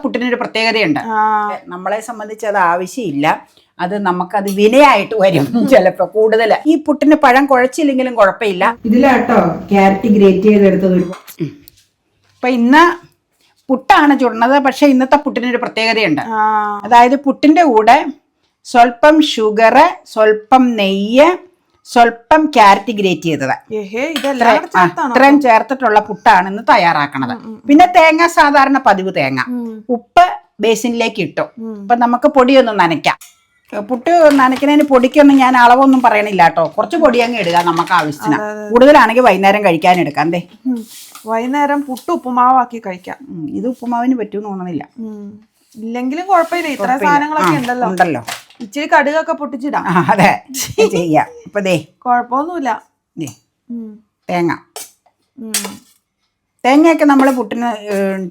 പുട്ടിനൊരു പ്രത്യേകതയുണ്ട്. നമ്മളെ സംബന്ധിച്ച് അത് ആവശ്യമില്ല, അത് നമുക്കത് വിനയായിട്ട് വരും ചിലപ്പോ കൂടുതൽ. ഈ പുട്ടിന് പഴം കുഴച്ചില്ലെങ്കിലും കുഴപ്പമില്ല. ഇതിലാട്ടോ ക്യാരറ്റ് ഗ്രേറ്റ് ചെയ്തെടുത്തത്. അപ്പൊ ഇന്ന് പുട്ടാണ് ചുടുന്നത്. പക്ഷെ ഇന്നത്തെ പുട്ടിനൊരു പ്രത്യേകതയുണ്ട്. അതായത് പുട്ടിന്റെ കൂടെ സ്വല്പം ഷുഗർ, സ്വല്പം നെയ്യ്, സ്വല്പം ക്യാരറ്റ് ഗ്രേറ്റ് ചെയ്തത്, ഇത്രയും ചേർത്തിട്ടുള്ള പുട്ടാണ് ഇന്ന് തയ്യാറാക്കണത്. പിന്നെ തേങ്ങ, സാധാരണ പതിവ് തേങ്ങ, ഉപ്പ് ബേസിനിലേക്ക് ഇട്ടു. അപ്പൊ നമുക്ക് പൊടിയൊന്നും നനയ്ക്കാം. പുട്ട് നനയ്ക്കുന്നതിന് പൊടിക്കൊന്നും ഞാൻ അളവൊന്നും പറയണില്ല കേട്ടോ. കുറച്ച് പൊടി അങ്ങ് ഇടുക നമുക്ക് ആവശ്യത്തിന്. കൂടുതലാണെങ്കിൽ വൈകുന്നേരം കഴിക്കാൻ എടുക്കാം. എന്തേ വൈകുന്നേരം പുട്ട് ഉപ്പുമാവാക്കി കഴിക്കാം. ഇത് ഉപ്പുമാവിന് പറ്റുമെന്ന് തോന്നണില്ല. ഇല്ലെങ്കിലും കുഴപ്പമില്ല, ഇത്ര സാധനങ്ങളൊക്കെ ഉണ്ടല്ലോ. ഇച്ചിരി കടുകൊക്കെ പൊട്ടിച്ചിടാം. അതെ, ചെയ്യാം. ഇപ്പൊ ദേ കുഴപ്പമൊന്നുമില്ല. തേങ്ങയൊക്കെ നമ്മൾ പുട്ടിന്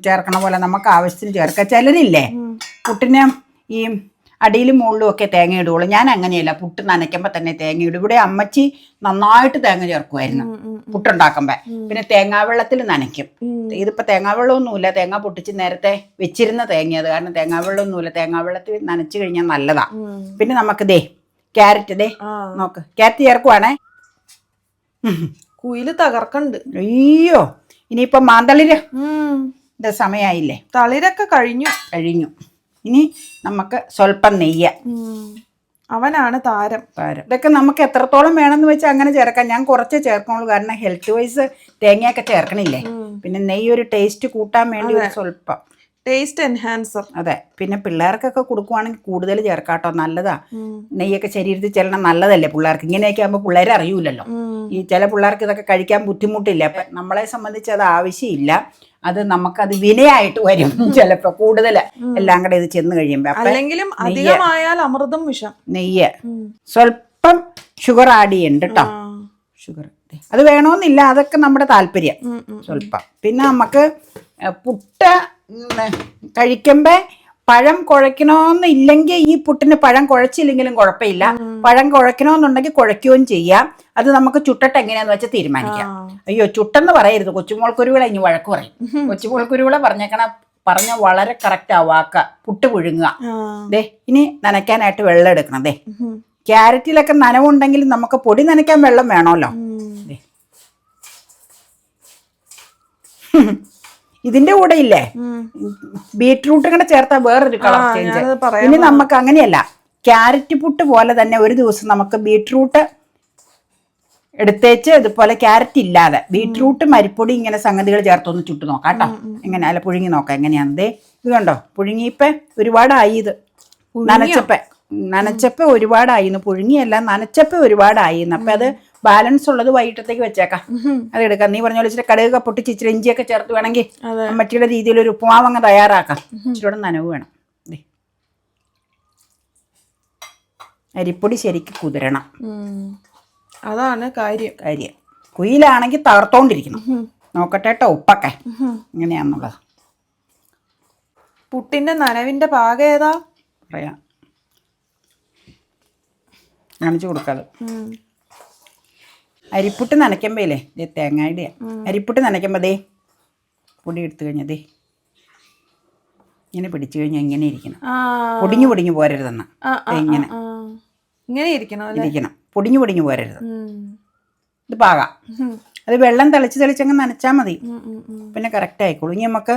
ചേർക്കണ പോലെ നമുക്ക് ആവശ്യത്തിന് ചേർക്കാം. ചിലരില്ലേ പുട്ടിന് ഈ അടിയിലും മുകളിലും ഒക്കെ തേങ്ങ ഇടുള്ളൂ. ഞാൻ അങ്ങനെയല്ല, പുട്ട് നനയ്ക്കുമ്പോ തന്നെ തേങ്ങ ഇടും. ഇവിടെ അമ്മച്ചി നന്നായിട്ട് തേങ്ങ ചേർക്കുമായിരുന്നു പുട്ടുണ്ടാക്കുമ്പോ. പിന്നെ തേങ്ങാവെള്ളത്തിൽ നനയ്ക്കും. ഇതിപ്പോ തേങ്ങാവെള്ളമൊന്നുമില്ല, തേങ്ങ പൊട്ടിച്ച് നേരത്തെ വെച്ചിരുന്ന തേങ്ങ. അത് കാരണം തേങ്ങാവെള്ളമൊന്നുമില്ല, തേങ്ങാവെള്ളത്തിൽ നനച്ചു കഴിഞ്ഞാൽ നല്ലതാ. പിന്നെ നമുക്ക് ദേ ക്യാരറ്റ്, ദേ നോക്ക്, ക്യാരറ്റ് ചേർക്കുവാണേ. കുയില് തകർക്കണ്ട്. അയ്യോ, ഇനിയിപ്പൊ മാന്തളിര് സമയായില്ലേ? തളിരൊക്കെ കഴിഞ്ഞു. ഇനി നമുക്ക് സ്വല്പം നെയ്യ്. അവനാണ് താരം. ഇതൊക്കെ നമുക്ക് എത്രത്തോളം വേണമെന്ന് വെച്ചാൽ അങ്ങനെ ചേർക്കാം. ഞാൻ കുറച്ച് ചേർക്കണുള്ളൂ, കാരണം ഹെൽത്ത് വൈസ് തേങ്ങയൊക്കെ ചേർക്കണില്ലേ. പിന്നെ നെയ്യ് ഒരു ടേസ്റ്റ് കൂട്ടാൻ വേണ്ടി ഒരു സ്വല്പം ടേസ്റ്റ് എൻഹാൻസർ. അതെ, പിന്നെ പിള്ളേർക്കൊക്കെ കൊടുക്കുവാണെങ്കിൽ കൂടുതൽ ചേർക്കാട്ടോ, നല്ലതാ. നെയ്യൊക്കെ ശരീരത്തിൽ ചെല്ലണം, നല്ലതല്ലേ പിള്ളേർക്ക്. ഇങ്ങനെയൊക്കെ ആകുമ്പോൾ പിള്ളേരെ അറിയൂലല്ലോ. ഈ ചില പിള്ളേർക്ക് ഇതൊക്കെ കഴിക്കാൻ ബുദ്ധിമുട്ടില്ല. അപ്പൊ നമ്മളെ സംബന്ധിച്ച് അത് ആവശ്യമില്ല, അത് നമുക്കത് വിനയായിട്ട് വരും ചിലപ്പോ കൂടുതൽ എല്ലാം കൂടെ ഇത് ചെന്ന് കഴിയുമ്പോ. അല്ലെങ്കിലും അധികമായാൽ അമൃതം വിഷം. നെയ്യ്, സ്വല്പം ഷുഗർ ആഡ് ചെയ്യുന്നുണ്ട് കേട്ടോ. ഷുഗർ അത് വേണമെന്നില്ല, അതൊക്കെ നമ്മുടെ താല്പര്യം. സ്വല്പം. പിന്നെ നമുക്ക് പുട്ട് കഴിക്കുമ്പോ പഴം കുഴക്കണമെന്ന് ഇല്ലെങ്കിൽ, ഈ പുട്ടിന് പഴം കുഴച്ചില്ലെങ്കിലും കുഴപ്പമില്ല. പഴം കുഴക്കണമെന്നുണ്ടെങ്കിൽ കുഴയ്ക്കുകയും ചെയ്യാം. അത് നമുക്ക് ചുട്ടിട്ട് എങ്ങനെയാന്ന് വെച്ചാൽ തീരുമാനിക്കാം. അയ്യോ, ചുട്ടെന്ന് പറയരുത്, കൊച്ചുമോൾക്കുരുവിള ഇനി വഴക്ക് പറയും. കൊച്ചുമോൾക്കുരുവിള പറഞ്ഞ വളരെ കറക്റ്റ് ആ വാക്ക. പുട്ട് പുഴുങ്ങുക. ദേ ഇനി നനയ്ക്കാനായിട്ട് വെള്ളം എടുക്കണം. ദേ ക്യാരറ്റിലൊക്കെ നനവുണ്ടെങ്കിൽ നമുക്ക് പൊടി നനയ്ക്കാൻ വെള്ളം വേണമല്ലോ. ഇതിന്റെ കൂടെ ഇല്ലേ ബീറ്റ്റൂട്ട് കൂടെ ചേർത്താൽ വേറൊരു കളർ ചേഞ്ച്. ഇനി നമുക്ക് അങ്ങനെയല്ല, ക്യാരറ്റ് പുട്ട് പോലെ തന്നെ ഒരു ദിവസം നമുക്ക് ബീറ്റ്റൂട്ട് എടുത്തേച്ച് ഇതുപോലെ ക്യാരറ്റ് ഇല്ലാതെ ബീറ്റ്റൂട്ട്, മരിപ്പൊടി, ഇങ്ങനെ സംഗതികൾ ചേർത്തൊന്ന് ചുട്ട് നോക്കാം കേട്ടോ. എങ്ങനെ അല്ല പുഴുങ്ങി നോക്കാം എങ്ങനെയാണ്. ദേ ഇത് കണ്ടോ, പുഴുങ്ങിയപ്പോ ഒരുപാടായി. ഇത് നനച്ചപ്പോ ഒരുപാടായിന്ന്. പുഴുങ്ങിയല്ല, നനച്ചപ്പോ ഒരുപാടായിന്ന്. അപ്പൊ അത് ബാലൻസ് ഉള്ളത് വൈകിട്ടത്തേക്ക് വെച്ചേക്കാം. അത് എടുക്കാം. നീ പറഞ്ഞ പോലെ ഇച്ചിരി കടുകൊക്കെ പൊട്ടിച്ച് ഇച്ചിരി ഇഞ്ചിയൊക്കെ ചേർത്ത് വേണമെങ്കിൽ അമ്മച്ചിയുടെ രീതിയിൽ ഒരു ഉപ്പുമാവ് അങ്ങ് തയ്യാറാക്കാം. ഇച്ചിരിയോടെ നനവ് വേണം. അരിപ്പൊടി ശരിക്ക് കുതിരണം, അതാണ് കാര്യം. കുയിലാണെങ്കിൽ തകർത്തോണ്ടിരിക്കണം. നോക്കട്ടെ കേട്ടോ ഉപ്പൊക്കെ എങ്ങനെയാന്നുള്ളത്. പുട്ടിന്റെ നനവിന്റെ പാകം ഏതാ പറയാം, കാണിച്ചു കൊടുക്കാതെ. അരിപ്പുട്ട് നനയ്ക്കുമ്പോ ഇല്ലേ, ദേ തേങ്ങയുടെ അരിപ്പുട്ട് നനയ്ക്കുമ്പോ ദേ പൊടി എടുത്തു കഴിഞ്ഞാൽ ദേ ഇങ്ങനെ പിടിച്ചു കഴിഞ്ഞാൽ ഇങ്ങനെ ഇരിക്കണം. പൊടിഞ്ഞു പോരരുതെന്ന്. ഇങ്ങനെ ഇരിക്കണം, പൊടിഞ്ഞു പോരരുത്. ഇത് പാകാം. അത് വെള്ളം തെളിച്ചങ്ങ് നനച്ചാൽ മതി, പിന്നെ കറക്റ്റ് ആയിക്കോളൂ. ഇനി നമുക്ക്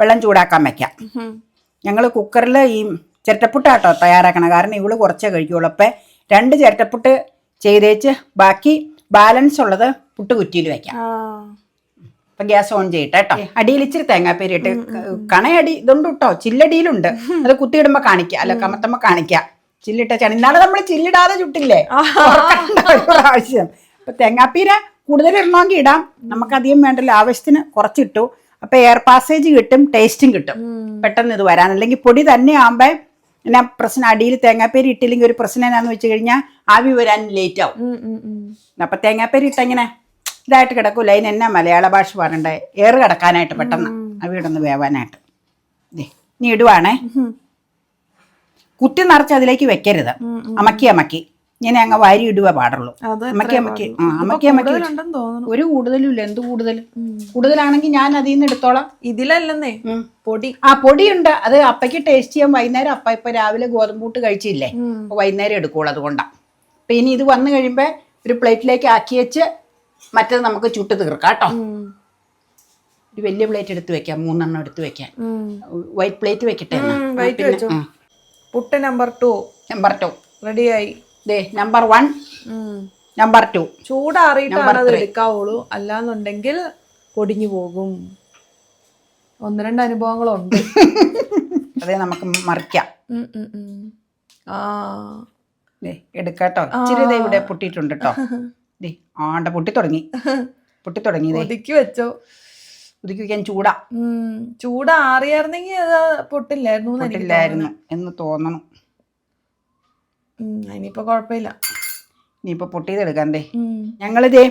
വെള്ളം ചൂടാക്കാൻ വെക്കാം. ഞങ്ങൾ കുക്കറിൽ ഈ ചിരട്ടപ്പുട്ടാട്ടോ തയ്യാറാക്കണം, കാരണം ഇവള് കുറച്ചേ കഴിക്കുള്ളൂ. അപ്പം 2 ചിരട്ടപ്പുട്ട് ചെയ്തേച്ച് ബാക്കി ബാലൻസ് ഉള്ളത് പുട്ട് കുറ്റിയിൽ വെക്കാം. അപ്പൊ ഗ്യാസ് ഓൺ ചെയ്യട്ടെ കേട്ടോ. അടിയിൽ ഇച്ചിരി തേങ്ങാപ്പേരി ഇട്ട്, കണയടി ഇതുണ്ട് കേട്ടോ, ചില്ലടിയിലുണ്ട്. അത് കുത്തിയിടുമ്പോ കാണിക്കാം, അല്ല കമത്തുമ്പോ കാണിക്കാം. ചില്ലിട്ട ഇന്നാളെ നമ്മൾ ചില്ലിടാതെ ചുട്ടില്ലേ പ്രാവശ്യം. അപ്പൊ തേങ്ങാപ്പീര കൂടുതൽ ഇടണമെങ്കിൽ ഇടാം, നമുക്ക് അധികം വേണ്ടല്ലോ. ആവശ്യത്തിന് കുറച്ചിട്ടു. അപ്പൊ എയർ പാസേജ് കിട്ടും, ടേസ്റ്റും കിട്ടും. പെട്ടെന്ന് ഇത് വരാൻ. അല്ലെങ്കിൽ പൊടി തന്നെ ആകുമ്പോ എന്നാ പ്രശ്നം, അടിയിൽ തേങ്ങാപ്പേരി ഇട്ടില്ലെങ്കിൽ ഒരു പ്രശ്നം എന്നാന്ന് വെച്ച് കഴിഞ്ഞാൽ ആവി വരാൻ ലേറ്റ് ആവും. അപ്പൊ തേങ്ങാപ്പേരി ഇട്ടങ്ങനെ ഇതായിട്ട് കിടക്കൂല. അതിന് എന്നാ മലയാള ഭാഷ പറയണ്ടേ, ഏറ് കിടക്കാനായിട്ട് പെട്ടെന്ന് അവിടൊന്ന് വേവാനായിട്ട്. നീ ഇടുവാണേ, കുത്തി നിറച്ച് അതിലേക്ക് വെക്കരുത്. അമക്കി ഇങ്ങനെ അങ്ങ് വാരി ഇടുക പാടുള്ളൂ. അത് അമ്മയ്ക്ക് കൂടുതലുണ്ടെന്ന് തോന്നുന്നു. ഒരു കൂടുതലും ഇല്ല. എന്ത് കൂടുതലാണെങ്കിൽ ഞാൻ അതിൽ നിന്ന് എടുത്തോളാം. ഇതിലല്ലെന്നേ പൊടി. പൊടിയുണ്ട്. അത് അപ്പയ്ക്ക് ടേസ്റ്റ് ചെയ്യാൻ വൈകുന്നേരം. അപ്പ ഇപ്പൊ രാവിലെ ഗോതമ്പൂട്ട് കഴിച്ചില്ലേ, വൈകുന്നേരം എടുക്കുള്ളൂ. അതുകൊണ്ടാണ്. അപ്പൊ ഇനി ഇത് വന്നു കഴിയുമ്പോ ഒരു പ്ലേറ്റിലേക്ക് ആക്കി വെച്ച് മറ്റത് നമുക്ക് ചുട്ട് തീർക്കാം കേട്ടോ. ഒരു വലിയ പ്ലേറ്റ് എടുത്ത് വെക്കാം, 3 എണ്ണം എടുത്ത് വെക്കാം. വൈറ്റ് പ്ലേറ്റ് വെക്കട്ടെ. പുട്ട് നമ്പർ 2 റെഡിയായി. നമ്പർ 1 നമ്പർ 2 ചൂടാറിയിട്ടാണ് അത് എടുക്കാവുള്ളൂ, അല്ലാന്നുണ്ടെങ്കിൽ പൊടിഞ്ഞു പോകും. 1-2 അനുഭവങ്ങളുണ്ട്. അതെ, നമുക്ക് മറിക്കാം. എടുക്കാട്ടോ. ഇച്ചിരി ഇവിടെ പൊട്ടിയിട്ടുണ്ട് കേട്ടോ. പൊട്ടി തുടങ്ങി. ഒതുക്കി വെച്ചോ. ഒതുക്കി വെക്കാൻ ചൂടാറിയായിരുന്നെങ്കിൽ അത് പൊട്ടില്ലായിരുന്നു എന്ന് തോന്നണം. ഇനിയിപ്പോ കുഴപ്പമില്ല. ഇനിയിപ്പോ പൊട്ടിയതെടുക്കാണ്ടേ. ഞങ്ങളിതേ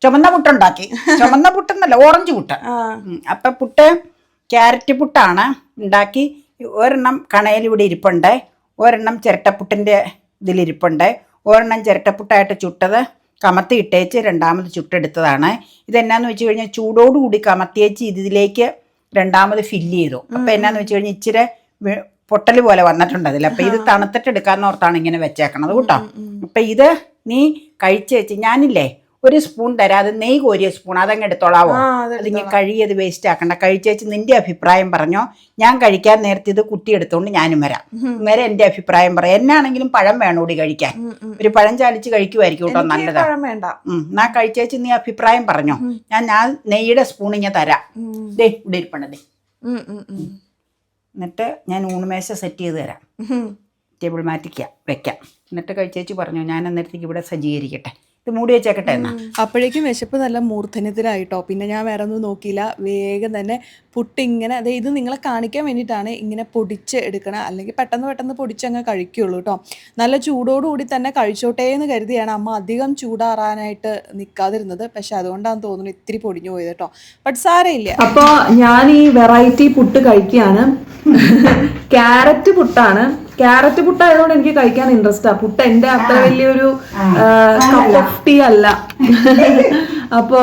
ചുമന്ന പുട്ടുണ്ടാക്കി. ചുമന്ന പുട്ടെന്നല്ല, ഓറഞ്ച് പുട്ട്. അപ്പൊ പുട്ട് ക്യാരറ്റ് പുട്ടാണ് ഉണ്ടാക്കി. ഒരെണ്ണം കണയിലിവിടെ ഇരിപ്പുണ്ട്, ഒരെണ്ണം ചിരട്ടപ്പുട്ടിൻ്റെ ഇതിലിരിപ്പുണ്ട്, ഒരെണ്ണം ചിരട്ടപ്പുട്ടായിട്ട് ചുട്ടത് കമത്തി ഇട്ടേച്ച് രണ്ടാമത് ചുട്ടെടുത്തതാണ്. ഇതെന്നാന്ന് വെച്ച് കഴിഞ്ഞാൽ ചൂടോടുകൂടി കമത്തിയേച്ച് ഇതിലേക്ക് രണ്ടാമത് ഫില്ല് ചെയ്തു. അപ്പം എന്നാന്ന് വെച്ച് കഴിഞ്ഞാൽ ഇച്ചിരി പൊട്ടൽ പോലെ വന്നിട്ടുണ്ട് അതിൽ. അപ്പം ഇത് തണുത്തിട്ട് എടുക്കാമെന്ന് ഓർത്താണ് ഇങ്ങനെ വെച്ചേക്കണത് കേട്ടോ. അപ്പം ഇത് നീ കഴിച്ചേച്ച് ഞാനില്ലേ ഒരു സ്പൂൺ തരാം. അത് നെയ്യ് കോരിയ സ്പൂൺ, അതങ്ങ് എടുത്തോളാവോ? അതിങ്ങനെ കഴുകിയത് വേസ്റ്റ് ആക്കണ്ട. കഴിച്ചേച്ച് നിന്റെ അഭിപ്രായം പറഞ്ഞോ. ഞാൻ കഴിക്കാൻ നേരത്തെ ഇത് കുത്തിയെടുത്തോണ്ട് ഞാനും വരാം. നേരെ എന്റെ അഭിപ്രായം പറയാം. എന്നാണെങ്കിലും പഴം വേണോടി കഴിക്കാൻ. ഒരു പഴം ചാലിച്ച് കഴിക്കുമായിരിക്കും കേട്ടോ, നല്ലതാണ്. എന്നാ കഴിച്ചേച്ച് നീ അഭിപ്രായം പറഞ്ഞോ. ഞാൻ നെയ്യുടെ സ്പൂൺ ഇങ്ങനെ തരാം. ഇവിടെ ഇരിപ്പണേ. എന്നിട്ട് ഞാൻ ഊണുമേശ സെറ്റ് ചെയ്ത് തരാം. ടേബിൾ മാറ്റിക്കാം, വെക്കാം. എന്നിട്ട് കഴിച്ചേച്ച് പറഞ്ഞോ. ഞാൻ അന്നേരത്തേക്ക് ഇവിടെ സജ്ജീകരിക്കട്ടെ. ഇത് മൂടി വെച്ചേക്കട്ടെ എന്നാ. അപ്പോഴേക്കും വിശപ്പ് നല്ല മൂർധന്യത്തിലായിട്ടോ. പിന്നെ ഞാൻ വേറെ ഒന്നും നോക്കിയില്ല, വേഗം തന്നെ പുട്ടിങ്ങനെ ഇത് നിങ്ങളെ കാണിക്കാൻ വേണ്ടിയിട്ടാണ് ഇങ്ങനെ പൊടിച്ച് എടുക്കണം. അല്ലെങ്കിൽ പെട്ടെന്ന് പൊടിച്ചങ്ങ് കഴിക്കുള്ളൂ കേട്ടോ. നല്ല ചൂടോടുകൂടി തന്നെ കഴിച്ചോട്ടേ എന്ന് കരുതിയാണ് അമ്മ അധികം ചൂടാറാനായിട്ട് നിൽക്കാതിരുന്നത്. പക്ഷെ അതുകൊണ്ടാണെന്ന് തോന്നുന്നു ഇത്തിരി പൊടിഞ്ഞു പോയത് കേട്ടോ. ബട്ട് സാരമില്ല. അപ്പോൾ ഞാൻ ഈ വെറൈറ്റി പുട്ട് കഴിക്കുകയാണ്. ക്യാരറ്റ് പുട്ടാണ്. ക്യാരറ്റ് പുട്ടായതുകൊണ്ട് എനിക്ക് കഴിക്കാൻ ഇൻട്രസ്റ്റാ. പുട്ട് എൻ്റെ അത്ര വലിയൊരു കപ്പ് ഓഫ് ടീ അല്ല. അപ്പോ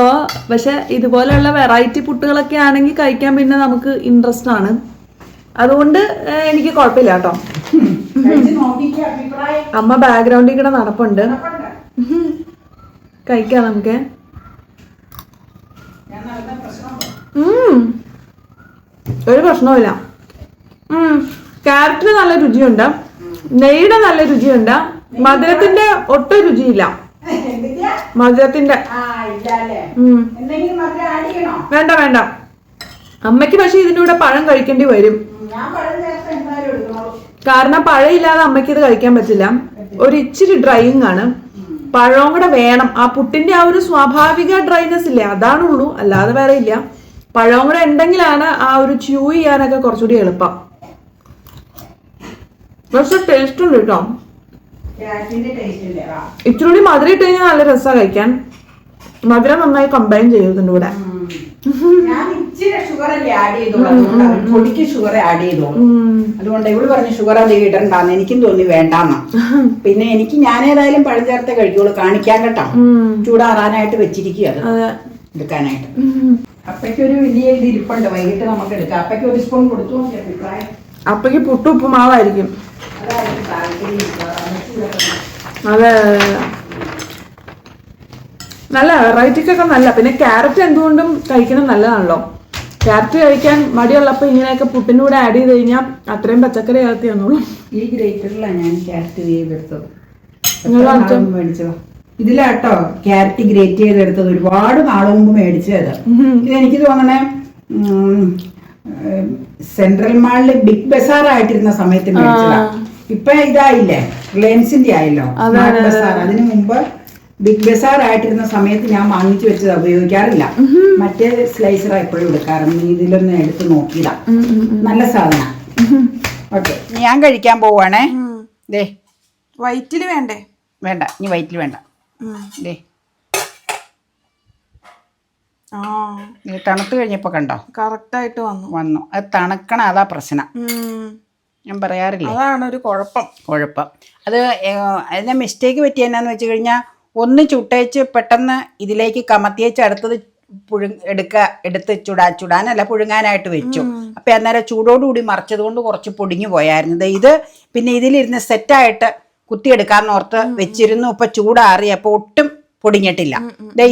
പക്ഷെ ഇതുപോലെയുള്ള വെറൈറ്റി പുട്ടുകളൊക്കെ ആണെങ്കിൽ കഴിക്കാൻ പിന്നെ നമുക്ക് ഇൻട്രസ്റ്റ് ആണ്. അതുകൊണ്ട് എനിക്ക് കുഴപ്പമില്ല കേട്ടോ. അമ്മ ബാക്ക്ഗ്രൗണ്ടിൽ കൂടെ നടപ്പുണ്ട്. കഴിക്കാം നമുക്ക്. ഒരു പ്രശ്നവുമില്ല. ക്യാരറ്റിന് നല്ല രുചിയുണ്ട്, നെയ്യുടെ നല്ല രുചിയുണ്ട്, മധുരത്തിന്റെ ഒട്ടും രുചിയില്ല. മധുരത്തിന്റെ വേണ്ട. അമ്മയ്ക്ക് പക്ഷെ ഇതിന്റെ കൂടെ പഴം കഴിക്കേണ്ടി വരും. കാരണം പഴം ഇല്ലാതെ അമ്മയ്ക്ക് ഇത് കഴിക്കാൻ പറ്റില്ല. ഒരു ഇച്ചിരി ഡ്രൈയിങ് ആണ്. പഴവും കൂടെ വേണം. ആ പുട്ടിന്റെ ആ ഒരു സ്വാഭാവിക ഡ്രൈനെസ് ഇല്ലേ, അതാണുള്ളൂ, അല്ലാതെ വേറെ ഇല്ല. പഴവും കൂടെ ഉണ്ടെങ്കിലാണ് ആ ഒരു ച്യൂ ചെയ്യാനൊക്കെ കുറച്ചുകൂടി എളുപ്പം. പക്ഷെ ടേസ്റ്റ് ഉണ്ട് കേട്ടോ. ഇച്ചിരി മധുരം ഇട്ട് കഴിഞ്ഞാൽ നല്ല രസമാണ് കഴിക്കാൻ. മധുരം നന്നായി കമ്പൈൻ ചെയ്യും ഇതിന്റെ കൂടെ. അതുകൊണ്ട് ഇവള് പറഞ്ഞു ഷുഗർ അത് ഇടണ്ടാന്ന്. എനിക്കും തോന്നി വേണ്ടാന്ന്. പിന്നെ എനിക്ക് ഞാനേതായാലും പഴം ചേർത്തേ കഴിക്കുള്ളൂ, കാണിക്കാൻ കേട്ടോ. ചൂടാറാനായിട്ട് വെച്ചിരിക്കുക അത് എടുക്കാനായിട്ട്. അപ്പയ്ക്ക് ഒരു വലിയ ഇത് ഇരിപ്പുണ്ട്, വൈകിട്ട് നമുക്ക് എടുക്കാം. അപ്പയ്ക്ക് ഒരു സ്പൂൺ കൊടുത്തു. അഭിപ്രായം അപ്പയ്ക്ക് പുട്ടും ഉപ്പുമാവായിരിക്കും. അതെ, നല്ല വെറൈറ്റിക്കൊക്കെ നല്ല. പിന്നെ ക്യാരറ്റ് എന്തുകൊണ്ടും കഴിക്കണം നല്ലതാണല്ലോ. ക്യാരറ്റ് കഴിക്കാൻ മടിയുള്ളപ്പോൾ ഇങ്ങനെയൊക്കെ പുട്ടിൻ്റെ കൂടെ ആഡ് ചെയ്ത് കഴിഞ്ഞാൽ അത്രയും പച്ചക്കറി ചേർത്തി വന്നോളൂ. ഈ ഗ്രേറ്ററിലാണ് ഞാൻ ക്യാരറ്റ് ചെയ്തെടുത്തത്. മേടിച്ചതോ ഇതിലാട്ടോ ക്യാരറ്റ് ഗ്രേറ്റ് ചെയ്തെടുത്തത്. ഒരുപാട് നാള് മുമ്പ് മേടിച്ചത്. ഇതെനിക്ക് തോന്നണേ സെൻട്രൽ മാളില് ബിഗ് ബസാർ ആയിട്ടിരുന്ന സമയത്ത് മേടിച്ചതാ. ഇപ്പൊ ഇതായില്ലേ, റിലയൻസിന്റെ ആയല്ലോ ബസാർ. അതിനു മുമ്പ് ബിഗ് ബസാർ ആയിട്ടിരുന്ന സമയത്ത് ഞാൻ വാങ്ങിച്ചു വെച്ചത് ഉപയോഗിക്കാറില്ല. മറ്റേ സ്ലൈസർ എപ്പോഴും എടുക്കാറുണ്ട്. ഇതിലൊന്ന് എടുത്ത് നോക്കിയതാ, നല്ല സാധനം. ഓക്കെ, ഞാൻ കഴിക്കാൻ പോവാണേ. ദേ വൈറ്റില് വേണ്ടേ? വേണ്ട, ഇനി വൈറ്റില് വേണ്ട. ദേ തണുത്ത് കഴിഞ്ഞപ്പോ കണ്ടോ, കറക്റ്റ് ആയിട്ട് വന്നു. അത് തണുക്കണം, അതാ പ്രശ്നം. ഞാൻ പറയാറില്ലേ, അതാണ് ഒരു കുഴപ്പം. അത് അതിനെ മിസ്റ്റേക്ക് പറ്റി എന്നാന്ന് വെച്ച് കഴിഞ്ഞാൽ ഒന്ന് ചുട്ടേച്ച് പെട്ടെന്ന് ഇതിലേക്ക് കമത്തിയേച്ച് അടുത്തത് എടുത്ത് ചുടാനല്ല പുഴുങ്ങാനായിട്ട് വെച്ചു. അപ്പം അന്നേരം ചൂടോടുകൂടി മറിച്ചത് കൊണ്ട് കുറച്ച് പൊടിഞ്ഞു പോയായിരുന്നു. ഇത് പിന്നെ ഇതിലിരുന്ന് സെറ്റായിട്ട് കുത്തിയെടുക്കാമെന്ന് ഓർത്ത് വെച്ചിരുന്നു. ഇപ്പം ചൂടാറി അപ്പോൾ ഒട്ടും പൊടിഞ്ഞിട്ടില്ല.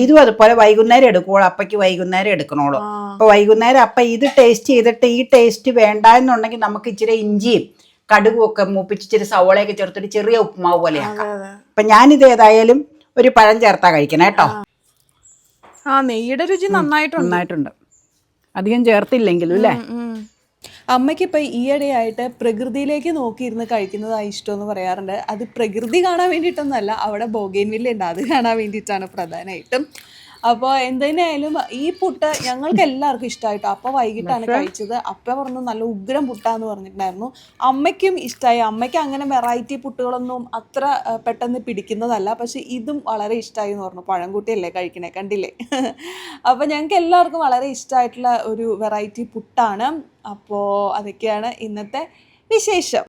ഇതും അതുപോലെ വൈകുന്നേരം എടുക്കുള്ളൂ, അപ്പയ്ക്ക് വൈകുന്നേരം എടുക്കണോളൂ. അപ്പോൾ വൈകുന്നേരം അപ്പം ഇത് ടേസ്റ്റ് ചെയ്തിട്ട് ഈ ടേസ്റ്റ് വേണ്ട എന്നുണ്ടെങ്കിൽ നമുക്ക് ഇച്ചിരി ഇഞ്ചിയും കടുകും ഒക്കെ മൂപ്പിച്ച് ഇച്ചിരി സവോളയൊക്കെ ചേർത്തിട്ട് ചെറിയ ഉപ്പുമാവ് പോലെയാക്കാം. അപ്പം ഞാനിത് ഏതായാലും ഒരു പഴം ചേർത്താ കഴിക്കണം കേട്ടോ. നെയ്യുടെ രുചി നന്നായിട്ടുണ്ട്, അധികം ചേർത്തില്ലെങ്കിലും അല്ലേ. അമ്മയ്ക്ക് ഇപ്പം ഈയിടെയായിട്ട് പ്രകൃതിയിലേക്ക് നോക്കിയിരുന്ന് കഴിക്കുന്നതാണ് ഇഷ്ടം എന്ന് പറയാറുണ്ട്. അത് പ്രകൃതി കാണാൻ വേണ്ടിയിട്ടൊന്നുമല്ല, അവിടെ ബോഗെയിൻവില്ല ഉണ്ട്, അത് കാണാൻ വേണ്ടിയിട്ടാണ് പ്രധാനമായിട്ടും. അപ്പോൾ എന്തിനായാലും ഈ പുട്ട് ഞങ്ങൾക്ക് എല്ലാവർക്കും ഇഷ്ടമായിട്ടോ. അപ്പോൾ വൈകിട്ടാണ് കഴിച്ചത്. അപ്പ പറഞ്ഞു നല്ല ഉഗ്രം പുട്ടാന്ന് പറഞ്ഞിട്ടുണ്ടായിരുന്നു. അമ്മയ്ക്കും ഇഷ്ടമായി. അമ്മയ്ക്ക് അങ്ങനെ വെറൈറ്റി പുട്ടുകളൊന്നും അത്ര പെട്ടെന്ന് പിടിക്കുന്നതല്ല, പക്ഷെ ഇതും വളരെ ഇഷ്ടമായി എന്ന് പറഞ്ഞു. പഴംകൂട്ടിയല്ലേ കഴിക്കണേ, കണ്ടില്ലേ. അപ്പോൾ ഞങ്ങൾക്ക് എല്ലാവർക്കും വളരെ ഇഷ്ടമായിട്ടുള്ള ഒരു വെറൈറ്റി പുട്ടാണ്. അപ്പോൾ അതൊക്കെയാണ് ഇന്നത്തെ വിശേഷം.